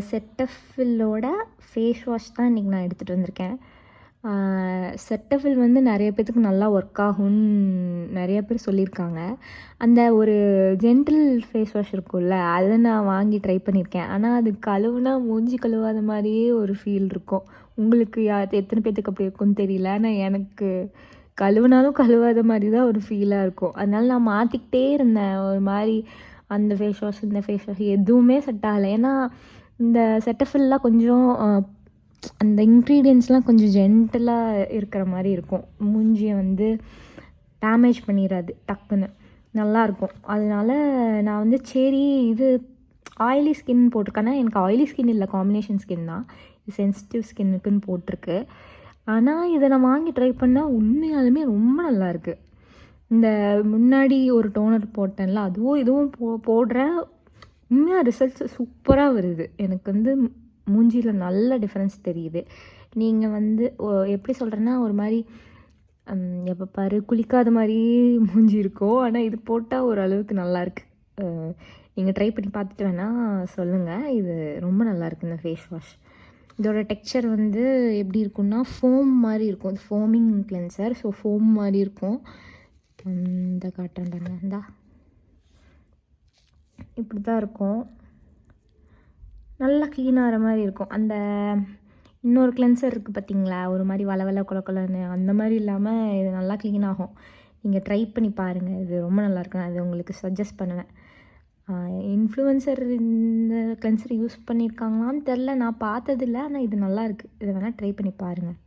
செட்டஃபில்லோட face wash தான் இன்றைக்கி நான் எடுத்துகிட்டு வந்திருக்கேன். செட்டஃபில் வந்து நிறைய பேத்துக்கு நல்லா ஒர்க் ஆகும்னு நிறைய பேர் சொல்லியிருக்காங்க. அந்த ஒரு ஜென்டில் ஃபேஸ் வாஷ் இருக்கும்ல, அதை நான் வாங்கி ட்ரை பண்ணியிருக்கேன். ஆனால் அது கழுவுனா மூஞ்சி கழுவாத மாதிரியே ஒரு ஃபீல் இருக்கும். உங்களுக்கு எத்தனை பேத்துக்கு அப்படி இருக்கும்னு தெரியல. ஆனால் எனக்கு கழுவுனாலும் கழுவாத மாதிரி தான் ஒரு ஃபீலாக இருக்கும். அதனால நான் மாற்றிக்கிட்டே இருந்தேன். ஒரு மாதிரி அந்த ஃபேஸ் வாஷ் இந்த ஃபேஸ் வாஷ் எதுவுமே செட் ஆகலை. ஏன்னா இந்த செட்டஃபில்லாம் கொஞ்சம் அந்த இன்க்ரீடியன்ட்ஸ்லாம் கொஞ்சம் ஜென்டிலாக இருக்கிற மாதிரி இருக்கும். மூஞ்சியை வந்து டேமேஜ் பண்ணிடாது டக்குன்னு, நல்லாயிருக்கும். அதனால நான் வந்து சரி இது ஆயிலி ஸ்கின் போட்டிருக்கேன்னா, எனக்கு ஆயிலி ஸ்கின் இல்லை, காம்பினேஷன் ஸ்கின் தான். இது சென்சிட்டிவ் ஸ்கின்னுக்குன்னு போட்டிருக்கு. ஆனால் இதை நான் வாங்கி ட்ரை பண்ணால் உண்மையாலுமே ரொம்ப நல்லாயிருக்கு. இந்த முன்னாடி ஒரு டோனர் போட்டேன்ல, அதுவும் இதுவும் போடுறேன். உண்மையாக ரிசல்ட்ஸ் சூப்பராக வருது. எனக்கு வந்து மூஞ்சியில் நல்ல டிஃப்ரென்ஸ் தெரியுது. நீங்கள் வந்து எப்படி சொல்கிறேன்னா, ஒரு மாதிரி எப்போ பாரு குளிக்காத மாதிரியே மூஞ்சி இருக்கும். ஆனால் இது போட்டால் ஓரளவுக்கு நல்லாயிருக்கு. நீங்கள் ட்ரை பண்ணி பார்த்துட்டு வேணால் சொல்லுங்கள். இது ரொம்ப நல்லாயிருக்கு இந்த ஃபேஸ் வாஷ். இதோட டெக்ஸ்சர் வந்து எப்படி இருக்குன்னா, ஃபோம் மாதிரி இருக்கும். இது ஃபோமிங் கிளென்சர். ஸோ ஃபோம் மாதிரி இருக்கும். இந்த காட்டுறேன்டாங்க, இந்தா இப்படி தான் இருக்கும். நல்லா க்ளீன் ஆகிற மாதிரி இருக்கும். அந்த இன்னொரு கிளென்சர் இருக்குது பார்த்தீங்களா, ஒரு மாதிரி வளவள கொலன்னு, அந்த மாதிரி இல்லாமல் இது நல்லா க்ளீன் ஆகும். நீங்கள் ட்ரை பண்ணி பாருங்கள். இது ரொம்ப நல்லாயிருக்கு. நான் இது உங்களுக்கு சஜஸ்ட் பண்ணுவேன். இன்ஃப்ளூயன்சர் இந்த கிளென்சர் யூஸ் பண்ணியிருக்காங்களான்னு தெரில, நான் பார்த்ததில்ல. ஆனால் இது நல்லாயிருக்கு. இதை வேணால் ட்ரை பண்ணி பாருங்கள்.